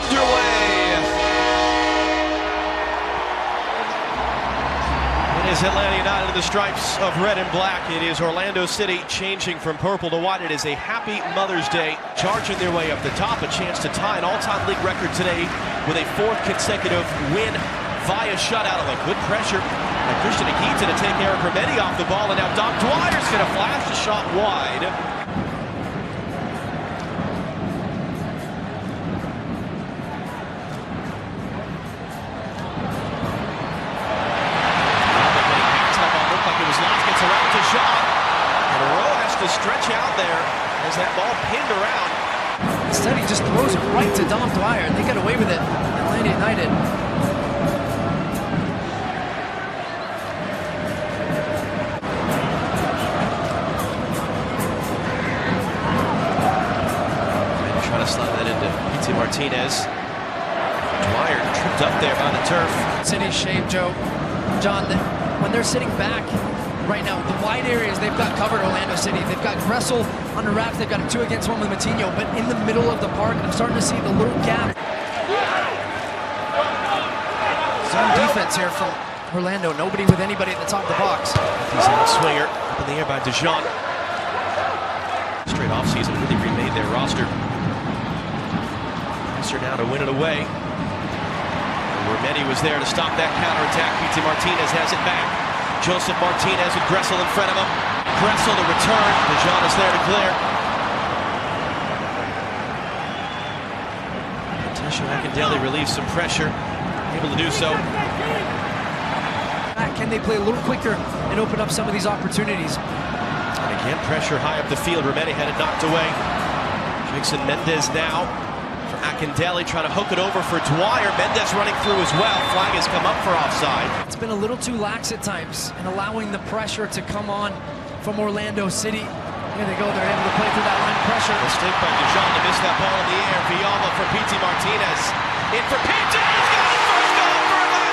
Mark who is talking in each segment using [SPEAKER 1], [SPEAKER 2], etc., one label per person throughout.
[SPEAKER 1] underway. It is Atlanta United in the stripes of red and black. It is Orlando City changing from purple to white. It is a happy Mother's Day, charging their way up the top. A chance to tie an all-time league record today with a fourth consecutive win via shutout of a good pressure by Christian Akita to take Eric Rometti off the ball. And now Dom Dwyer's going to flash the shot wide. To stretch out there as that ball pinned around.
[SPEAKER 2] Instead, he just throws it right to Dom Dwyer, and they got away with it. Atlanta United.
[SPEAKER 1] And trying to slide that into P.T. Martinez. Dwyer tripped up there by the turf.
[SPEAKER 2] City's shape, Joe. John, when they're sitting back right now, the wide areas they've got covered Orlando City. They've got Gressel on the wraps. They've got a 2-against-1 with Matinho, but in the middle of the park, I'm starting to see the little gap. Zone defense here from Orlando. Nobody with anybody at the top of the box.
[SPEAKER 1] He's an swinger up in the air by DeJean. Straight offseason really remade their roster. Pressure now to win it away. Rometti was there to stop that counterattack. P.T. Martinez has it back. Joseph Martinez with Gressel in front of him. Gressel to return. DeJean is there to clear. Tesha Akindele relieves some pressure. Able to do so.
[SPEAKER 2] Can they play a little quicker and open up some of these opportunities?
[SPEAKER 1] And again, pressure high up the field. Rometti had it knocked away. Jason Mendez now. Akindele trying to hook it over for Dwyer. Mendez running through as well. Flag has come up for offside.
[SPEAKER 2] It's been a little too lax at times and allowing the pressure to come on from Orlando City. Here they go. They're able to play through that line of pressure.
[SPEAKER 1] Mistake by DeJean to miss that ball in the air. Villalba for P.T. Martinez. In for P.T. He's got his first goal for Atlanta.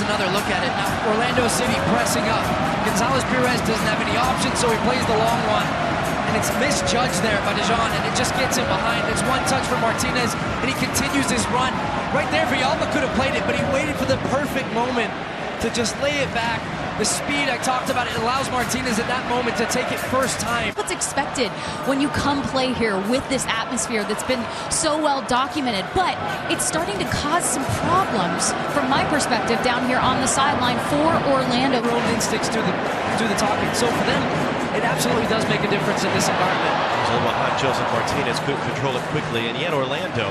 [SPEAKER 2] Another look at it. Now, Orlando City pressing up. Gonzalez-Perez doesn't have any options, so he plays the long one. And it's misjudged there by DeJean, and it just gets him behind. It's one touch for Martinez, and he continues his run. Right there, Villalba could have played it, but he waited for the perfect moment to just lay it back. The speed I talked about, it allows Martinez at that moment to take it first time.
[SPEAKER 3] What's expected when you come play here with this atmosphere that's been so well documented, but it's starting to cause some problems from my perspective down here on the sideline for Orlando.
[SPEAKER 2] Their own instincts do the talking. So for them, it absolutely does make a difference in this environment.
[SPEAKER 1] He's a little behind Joseph Martinez, couldn't control it quickly, and yet Orlando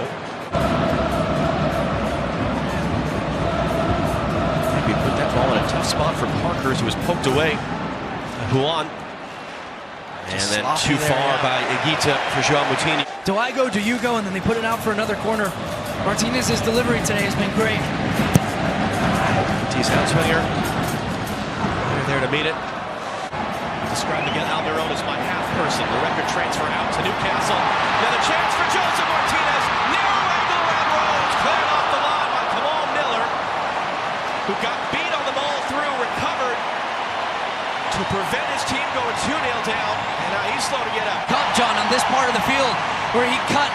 [SPEAKER 1] put that ball in a tough spot for Parkers, who was poked away. Juan. And then too far by Higuita for João Moutinho.
[SPEAKER 2] Do I go, do you go? And then they put it out for another corner. Martinez's delivery today has been great.
[SPEAKER 1] He's outswinger. They're there to meet it. Described again, Almiron as my half person. The record transfer out to Newcastle. Another chance for Joseph Martinez. Narrow angle around Rhodes. Cleared off the line by Kamal Miller, who got beat on the ball through, recovered to prevent his team going 2-0 down, and now he's slow to get up.
[SPEAKER 2] Caught John on this part of the field where he cut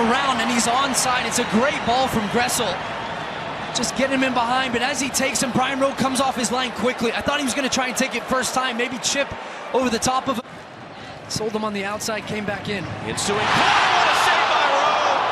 [SPEAKER 2] around and he's onside. It's a great ball from Gressel. Just get him in behind, but as he takes him, Brian Rowe comes off his line quickly. I thought he was going to try and take it first time, maybe chip over the top of him. Sold him on the outside, came back in.
[SPEAKER 1] Ensuing play, what a save by Rowe!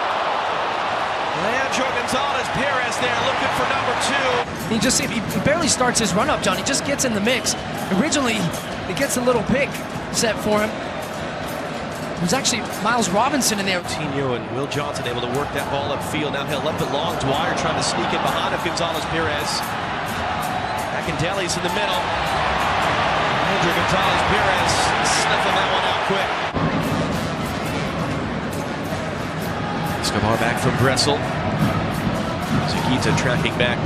[SPEAKER 1] Leandro Gonzalez-Perez there looking for number 2.
[SPEAKER 2] He just he barely starts his run up, John. He just gets in the mix. Originally, he gets a little pick set for him. It was actually Miles Robinson in there.
[SPEAKER 1] Coutinho and Will Johnson able to work that ball upfield. Now he'll left it long. Dwyer trying to sneak in behind of Gonzalez-Perez. Akindele's in the middle. Andrew Gonzalez-Perez sniffing that one out quick. Escobar back from Gressel. Zakita tracking back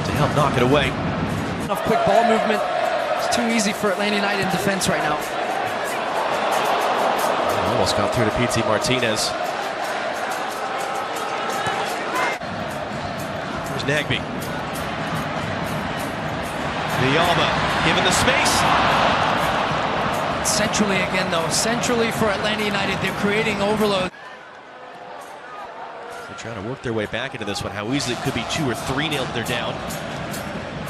[SPEAKER 1] to help knock it away.
[SPEAKER 2] Enough quick ball movement. It's too easy for Atlanta United in defense right now.
[SPEAKER 1] Almost got through to PT Martinez. Here's Nagby. Villalba given the space.
[SPEAKER 2] Centrally again, though. Centrally for Atlanta United, they're creating overload.
[SPEAKER 1] They're trying to work their way back into this one. How easily it could be 2 or 3-0 that they're down.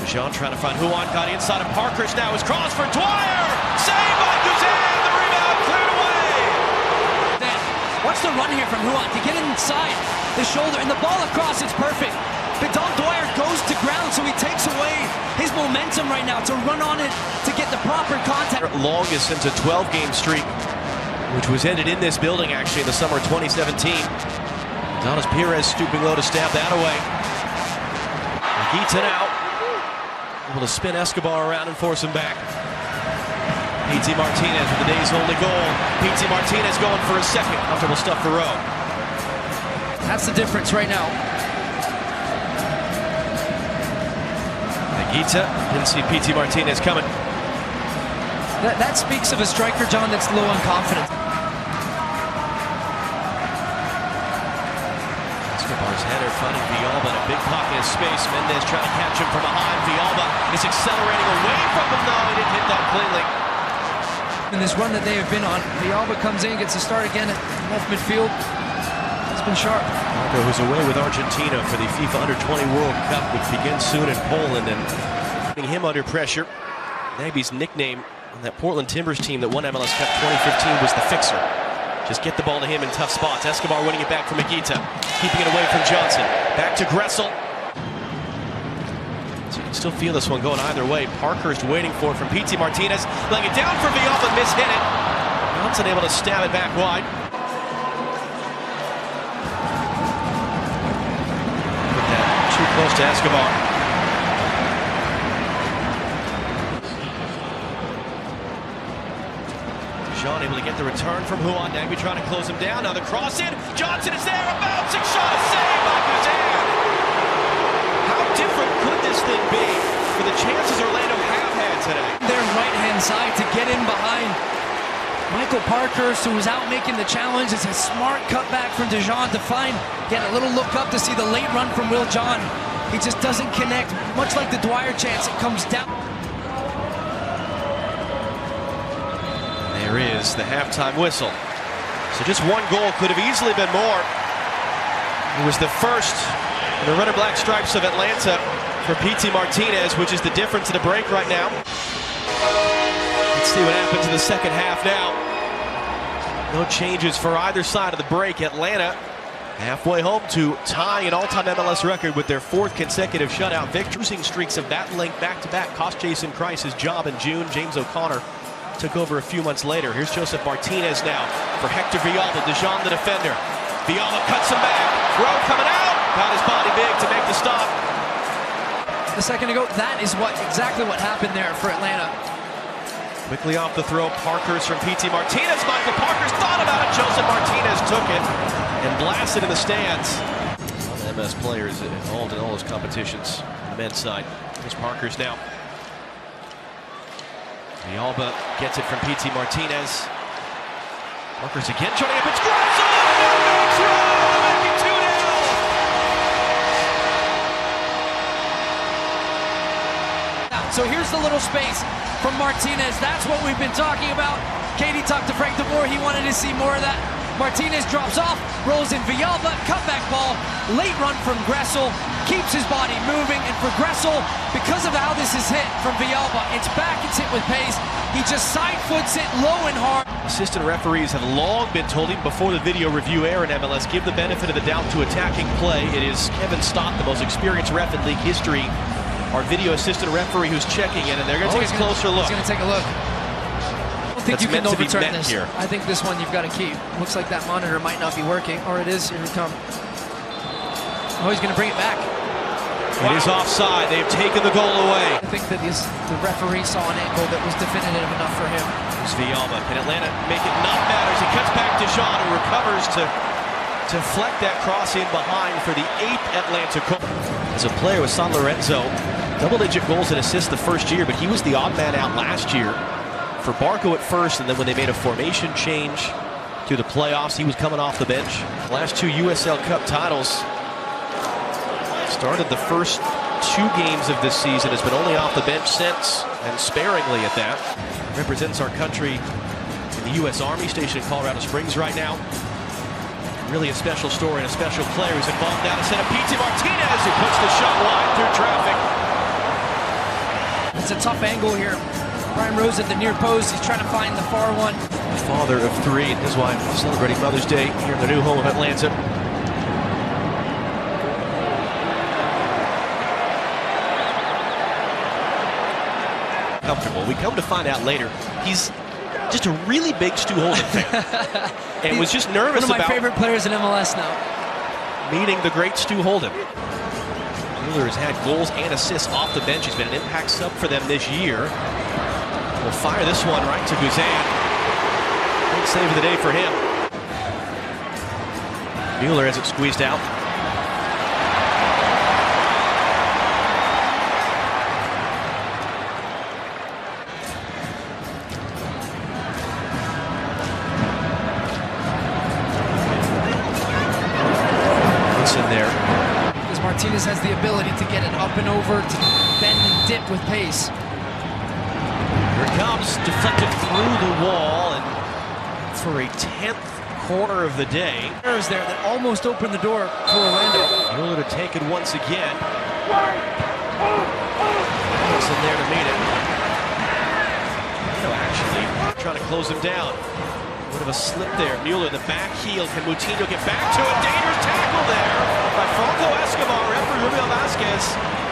[SPEAKER 1] Dijon trying to find Huon. Got inside of Parkhurst now. His cross for Dwyer. Saved by Guzan. The rebound cleared away.
[SPEAKER 2] Then, watch the run here from Huon to get inside the shoulder. And the ball across, it's perfect. But Don Dwyer goes to ground, so he takes away his momentum right now to run on it to get the proper contact.
[SPEAKER 1] Longest since a 12-game streak, which was ended in this building actually in the summer of 2017. Donis Perez stooping low to stab that away. Gita now able to spin Escobar around and force him back. PT Martinez with the day's only goal. PT Martinez going for a second. Comfortable stuff for Rowe.
[SPEAKER 2] That's the difference right now.
[SPEAKER 1] Gita didn't see PT Martinez coming.
[SPEAKER 2] That speaks of a striker, John, that's low on confidence.
[SPEAKER 1] Escobar's header finding Villalba in a big pocket of space. Mendez trying to catch him from behind. Villalba is accelerating away from him. No, he didn't hit that cleanly.
[SPEAKER 2] In this run that they have been on, Villalba comes in, gets a start again at left midfield. It's been sharp.
[SPEAKER 1] Marco, who's away with Argentina for the FIFA Under-20 World Cup, which begins soon in Poland, and putting him under pressure. Nagby's nickname on that Portland Timbers team that won MLS Cup 2015 was the Fixer. Just get the ball to him in tough spots. Escobar winning it back from Magita, keeping it away from Johnson. Back to Gressel. So you can still feel this one going either way. Parkhurst waiting for it from PT Martinez, laying it down for Villalba, mishit it. Johnson able to stab it back wide. Too close to Escobar. Dijon able to get the return from Huon. Nagby trying to close him down. Now the cross in. Johnson is there. A bouncing shot. A save by Guzan. How different could this thing be for the chances Orlando have had today?
[SPEAKER 2] Their right-hand side to get in behind Michael Parkhurst, who was out making the challenge. It's a smart cutback from Dijon to find, get a little look up to see the late run from Will John. He just doesn't connect, much like the Dwyer chance. It comes down.
[SPEAKER 1] There is the halftime whistle. So just one goal could have easily been more. It was the first in the red and black stripes of Atlanta for PT Martinez, which is the difference in the break right now. Let's see what happens in the second half now. No changes for either side of the break. Atlanta halfway home to tying an all-time MLS record with their 4th consecutive shutout victory. Losing streaks of that length back-to-back cost Jason Kreis his job in June. James O'Connor took over a few months later. Here's Joseph Martinez now for Hector Villalba. Dijon the defender. Villalba cuts him back. Rowe coming out. Got his body big to make the stop.
[SPEAKER 2] A second ago, that is exactly what happened there for Atlanta.
[SPEAKER 1] Quickly off the throw, Parkhurst from PT Martinez. Michael Parkhurst thought about it. Joseph Martinez took it and blasted in the stands. MS players involved in all those competitions on the men's side. Here's Parkhurst now. Villalba gets it from PT Martinez. Parkhurst again trying to get it. Gressel! Makes Rowe, making 2-0.
[SPEAKER 2] So here's the little space from Martinez. That's what we've been talking about. Katie talked to Frank DeBoer. He wanted to see more of that. Martinez drops off, rolls in Villalba, cutback ball, late run from Gressel, keeps his body moving, and for Gressel, because of how this is hit from Villalba, it's back, it's hit with pace. He just side foots it low and hard.
[SPEAKER 1] Assistant referees have long been told, even before the video review era in MLS, give the benefit of the doubt to attacking play. It is Kevin Stott, the most experienced ref in league history, our video assistant referee, who's checking in, and they're going to take a closer look.
[SPEAKER 2] He's going to take a look. I don't think you can overturn this.
[SPEAKER 1] Here.
[SPEAKER 2] I think this one you've got to keep. Looks like that monitor might not be working, or it is. Here we come. Oh, he's going to bring it back.
[SPEAKER 1] It is offside. They've taken the goal away.
[SPEAKER 2] I think that the referee saw an angle that was definitive enough for him.
[SPEAKER 1] Here's Villalba. Can Atlanta make it not matter as he cuts back to Dijon, who recovers to deflect that cross in behind for the 8th Atlanta goal. As a player with San Lorenzo, double-digit goals and assists the first year, but he was the odd man out last year for Barco at first, and then when they made a formation change, to the playoffs. He was coming off the bench. Last 2 USL Cup titles. Started the first 2 games of this season. Has been only off the bench since, and sparingly at that. Represents our country in the U.S. Army stationed in Colorado Springs right now. Really a special story and a special player who's involved now to set up P.T. Martinez, who puts the shot wide through traffic.
[SPEAKER 2] It's a tough angle here. Brian Rose at the near post. He's trying to find the far one.
[SPEAKER 1] The father of 3 and his wife celebrating Mother's Day here in their new home of Atlanta. Comfortable. We come to find out later, he's just a really big Stu Holden fan. And was just nervous about...
[SPEAKER 2] One of my favorite players in MLS now.
[SPEAKER 1] Meeting the great Stu Holden. Mueller has had goals and assists off the bench. He's been an impact sub for them this year. We'll fire this one right to Guzan. Big save of the day for him. Mueller has it squeezed out. In there.
[SPEAKER 2] Because Martinez has the ability to get it up and over, to bend and dip with pace.
[SPEAKER 1] Here it comes, deflected through the wall, and for a 10th corner of the day.
[SPEAKER 2] There's there that almost opened the door for Orlando.
[SPEAKER 1] Mueller to take it once again. Wilson there to meet it. No, actually, trying to close him down. Bit of a slip there. Mueller, the back heel. Can Moutinho get back to it? Dangerous tackle there by Franco Escobar. Referee Rubio Vasquez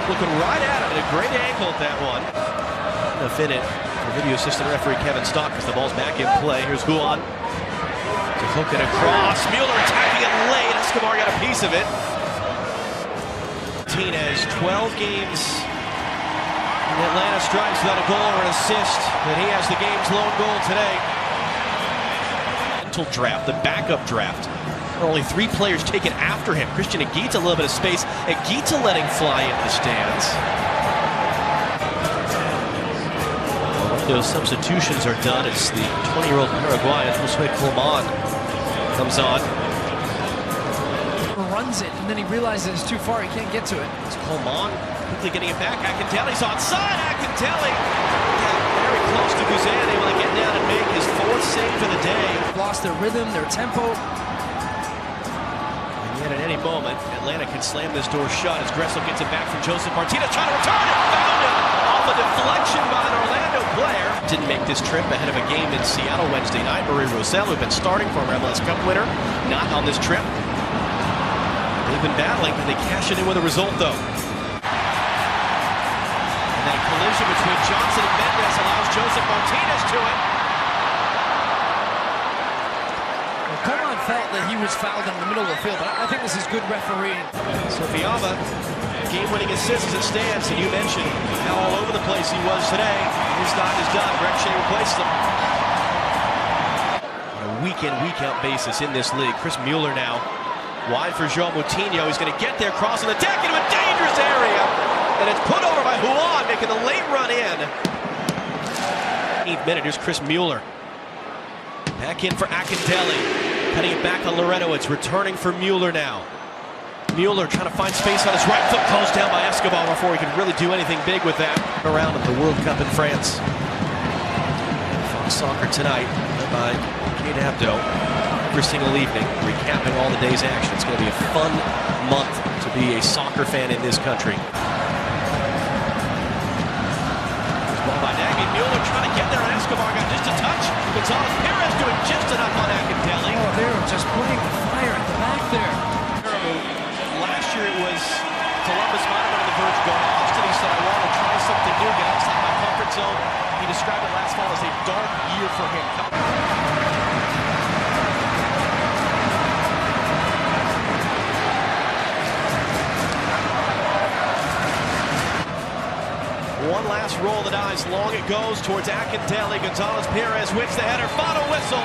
[SPEAKER 1] looking right at him at a great angle at that one. Enough in it for video assistant referee Kevin Stock as the ball's back in play. Here's Juan to hook it across. Mueller attacking it late. Escobar got a piece of it. Martinez, 12 games in Atlanta strikes without a goal or an assist. And he has the game's lone goal today. Draft, the backup draft. Only 3 players taken after him. Christian Aguita, a little bit of space. Aguita letting fly in the stands. Once those substitutions are done, it's the 20-year-old Paraguayan Josue Colman comes on.
[SPEAKER 2] Runs it, and then he realizes it's too far. He can't get to it.
[SPEAKER 1] It's Colman quickly getting it back. Akintelli's onside. Akintelli very close to Guzan, able to get down and make his 4th save of the day.
[SPEAKER 2] Lost their rhythm, their tempo.
[SPEAKER 1] And yet at any moment, Atlanta can slam this door shut as Gressel gets it back from Joseph Martinez, trying to return it, found it off a deflection by an Orlando player. Didn't make this trip ahead of a game in Seattle Wednesday night. Marie Rosell, who'd been starting for a MLS Cup winner, not on this trip. They've been battling, and they cash it in with a result, though. And then a collision between Johnson and Mendes allows Joseph Martinez to it.
[SPEAKER 2] Colman felt that he was fouled in the middle of the field, but I think this is good refereeing.
[SPEAKER 1] Sofiava, game-winning assist as it stands, and you mentioned how all over the place he was today. His time is done. Greg Shea replaced him. On a week-in, week-out basis in this league. Chris Mueller now wide for João Moutinho. He's going to get there, crossing the deck into a dangerous area. And it's put over by Juan, making the late run in. 8th minute, here's Chris Mueller. Back in for Akintelli. Cutting it back on Loretto. It's returning for Mueller now. Mueller trying to find space on his right foot. Closed down by Escobar before he could really do anything big with that. Around at the World Cup in France. Fox Soccer tonight, led by Kate Abdo. Every single evening, recapping all the day's action. It's going to be a fun month to be a soccer fan in this country. Ball by Nagy. Mueller trying to get there, and Escobar got just a touch. Gonzalez Perez doing just enough on Akintelli.
[SPEAKER 2] Oh, they were just putting the fire at the back there.
[SPEAKER 1] Last year it was Columbus might have been on the verge of going to Austin. He said, I want to try something new, get outside my comfort zone. He described it last fall as a dark year for him. One last roll of the dice. Long it goes towards Akintelli. Gonzalez Perez wins the header. Final whistle.